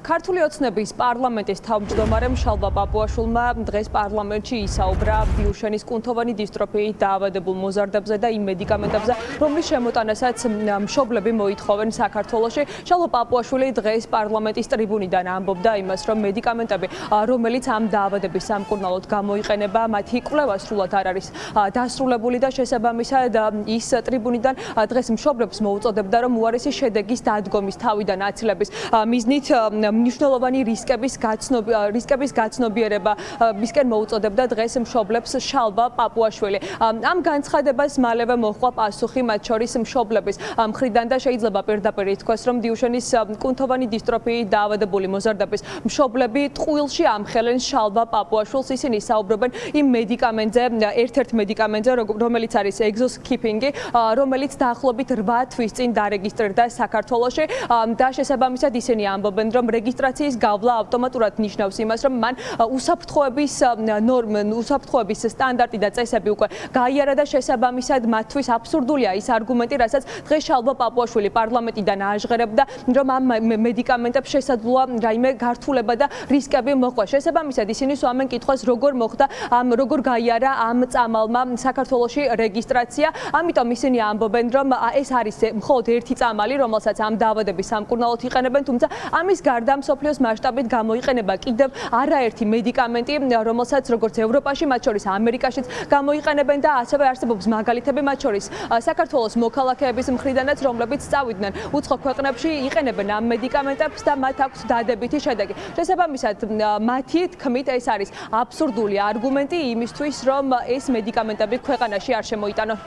ქართული ოცნების პარლამენტის თავმჯდომარემ შალვა პაპუაშვილმა დღეს პარლამენტში ისაუბრა ბიუშენის კუნთოვანი დისტროფიით დაავადებულ მოზარდებზე და იმ მედიკამენტებზე, რომლის შემოტანასაც მშობლები მოითხოვენ საქართველოში. შალვა პაპუაშვილი დღეს პარლამენტის ტრიბუნიდან ამბობდა იმას, რომ მედიკამენტები, რომელიც ამ დაავადების სამკურნალოდ გამოიყენება, მათი კვლევა სრულად არ არის დასრულებული და შესაბამისად ის ტრიბუნიდან დღეს მშობლებს მოუწოდებდა, რომ უარესი შედეგის დადგომის თავიდან აცილების მიზნით მნიშვნელოვანი რისკების გაცნობიერება მისკენ მოუწოდებდა დღეს მშობლებს შალვა პაპუაშვილი. ამ განცხადებას მალევე მოჰყვა პასუხი მათ შორის მშობლების მხრიდან და შეიძლება პირდაპირ ითქვას, რომ ბიუშენის კუნთოვანი დისტროფიით დაავადებული მოზარდების მშობლები ტყუილში ამხელენ შალვა პაპუაშვილს. ისინი საუბრობენ იმ მედიკამენტზე, ერთ-ერთ მედიკამენტზე, რომელიც არის ეგზოსკიპინგი, რომელიც დაახლოებით 8 თვის წინ დარეგისტრირდა საქართველოში და შესაბამისად ისინი ამბობენ, რომ რეგისტრაციის გავლა ავტომატურად ნიშნავს იმას, რომ მან უსაფრთხოების სტანდარტი და წესები უკვე გაიარა და შესაბამისად მათთვის აბსურდულია ის არგუმენტი, რასაც დღეს შალვა პაპუაშვილი პარლამენტიდან აჟღერებდა, რომ ამ მედიკამენტებს შესაძლოა რაიმე გართულება და რისკები მოყვა. შესაბამისად ისინი სვამენ კითხვას, როგორ გაიარა ამ წამალმა საქართველოში რეგისტრაცია. ამიტომ ისინი ამბობენ, რომ ეს არის მხოლოდ ერთი წამალი, რომელსაც ამ დაავადების სამკურნალოდ იყენებენ, თუმცა ამის გარდა მსოფლიოს მასშტაბით გამოიყენება კიდევ არაერთი მედიკამენტი, რომელსაც როგორც ევროპაში, მათ შორის ამერიკაშიც გამოიყენებენ და ასევე არსებობს მაგალითები, მათ შორის საქართველოს მოქალაქეების მხრიდანაც, რომლებიც წავიდნენ უცხო ქვეყნებში, იყენებენ ამ მედიკამენტებს და მათ აქვს დადებითი შედეგი. შესაბამისად, მათი თქმით, ეს არის აბსურდული არგუმენტი იმისთვის, რომ ეს მედიკამენტები ქვეყანაში არ შემოიტანონ.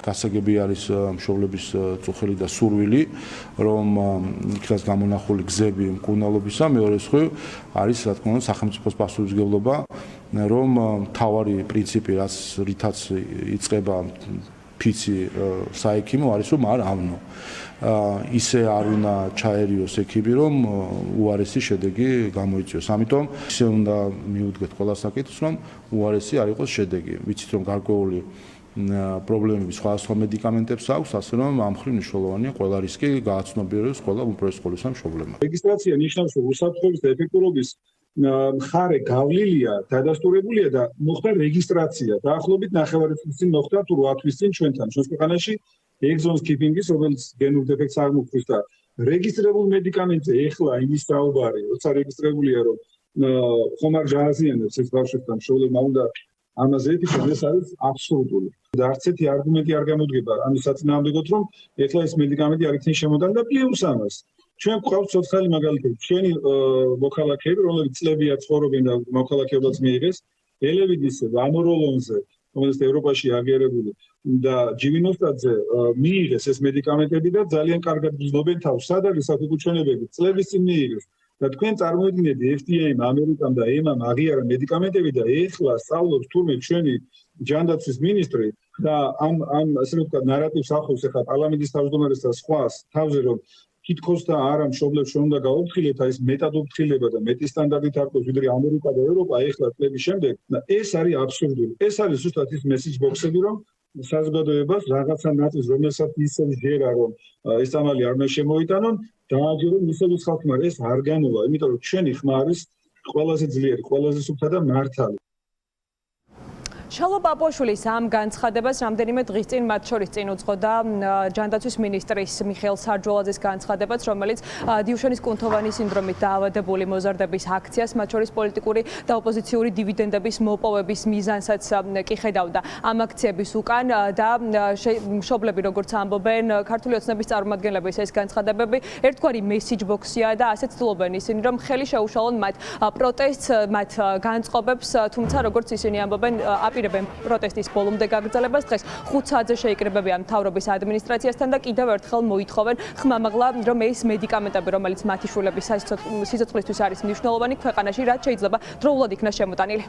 გასაგები არის მშობლების წუხელი და სურვილი, რომ იქნას გამონახული გზები მკურნალობისა. მეორე მხრივ არის, რა თქმა უნდა, სახელმწიფოს პასუხისმგებლობა, რომ მთავარი პრინციპი, რითაც იწყება ფიცი საექიმო, არის, რომ არ ავნო. ისე არ უნდა ჩაერიოს ექიმი, რომ უარესი შედეგი გამოიწვიოს. ამიტომ ისე უნდა მიუდგეთ ყველა საკითხს, რომ უარესი არ იყოს შედეგი. ვიცით, რომ გარკვეული პრობლემები სხვადასხვა მედიკამენტებს აქვს, ასე რომ ამ მხრივ მნიშვნელოვანია ყველა რისკი გააცნობიეროს ყველა უპირველეს ყოვლისა მშობლებმა. რეგისტრაცია ნიშნავს, რომ უსაფრთხოების და ეფექტურობის მხარე გავლილია, დადასტურებულია და მოხდა რეგისტრაცია. დაახლოებით 9 წლის წინ მოხდა თუ 8 თვის წინ ჩვენთან ქვეყანაში ეგზოსკიპინგის, რომელიც გენურ დეფექტს აღმოჩნდა და რეგისტრირებულ მედიკამენტზე ეხლა იმის საუბარი, როცა რეგისტრირებულია, რომ ხომარ ჯაზიანებს ეს ბავშვებთან მშობლებმა უნდა ამაზე ეთქვა, ეს არის აბსურდული. და არც ერთი არგუმენტი არ გამოდგება ამის საწინააღმდეგოდ, რომ ეხლა ეს მედიკამენტი არ იქნება შემოდანი და პლუს ამას. ჩვენ გვყავს ცოცხალი მაგალითები. ჩვენი მოქალაქეები, რომლებიც წლებია ცხოვრობენ და მოქალაქეობაც მიიღეს, ელევიდისზე, ამოროლონზე, რომელიც ევროპაში აღიარებული და ჯივინოსტატზე მიიღეს ეს მედიკამენტები და ძალიან კარგად გრძნობენ თავს. სად არის საფუძვლებები? წლების წინ მიიღეს. და თქვენ წარმოიდგინეთ, FDA-მ, ამერიკამ და EMA-მ აღიარა მედიკამენტები და ეხლა სწავლობს თურმე ჩვენი ჯანდაცვის მინისტრი და ამ ასე ვთქვათ ნარატივს ახავს ახლა პარლამენტის თავმჯდომარეს და სხვას თავზე, რომ თითქოს და არა მშობლებს რომ უნდა გაუფრთხილეთ ეს მეტადუფრთხილება და მეტი სტანდარტით არქოს ვიდრე ამერიკა და ევროპა ეხლა წლების შემდეგ და ეს არის აბსურდული. ეს არის ზუსტად ის message box-ები, რომ საზოგადოებას რაღაცა ნაწილს, რომელსაც ისევ ჯერა, რომ ეს წამალი არ უნდა შემოიტანონ, დააჯერონ ისევ ხალხმა, ეს არ განუვა, იმიტომ რომ ჩვენი ხმა არის ყველაზე ძლიერი, ყველაზე სუფთა და მართალი. შალვა პაპუაშვილის ამ განცხადებას რამდენიმე დღის წინ მათ შორის წინ უძღოდა ჯანდაცვის მინისტრის მიხეილ სარჯვალაძის განცხადებაც, რომელიც ბიუშენის კუნთოვანი სინდრომით დაავადებული მოზარდების აქციას, მათ შორის პოლიტიკური და ოპოზიციური დივიდენდების მოპოვების მიზანსაც კი ხედავდა ამ აქციების უკან და მშობლები, როგორც ამბობენ, ქართული ოცნების წარმომადგენლების ეს განცხადებები ერთგვარი message box-ია და ასეც ცდილობენ ისინი, რომ ხელი შეუშალონ მათ პროტესტს, მათ განწყობებს, თუმცა როგორც ისინი ამბობენ, აპირებენ პროტესტის ბოლომდე გაგრძელებას. დღეს 5 საათზე შეიკრიბებიან მთავრობის ადმინისტრაციასთან და კიდევ ერთხელ მოითხოვენ ხმამაღლა, რომ ეს მედიკამენტები, რომელიც მათი შვილების სიცოცხლისთვის არის მნიშვნელოვანი, ქვეყანაში რაც შეიძლება დროულად იქნას შემოტანილი.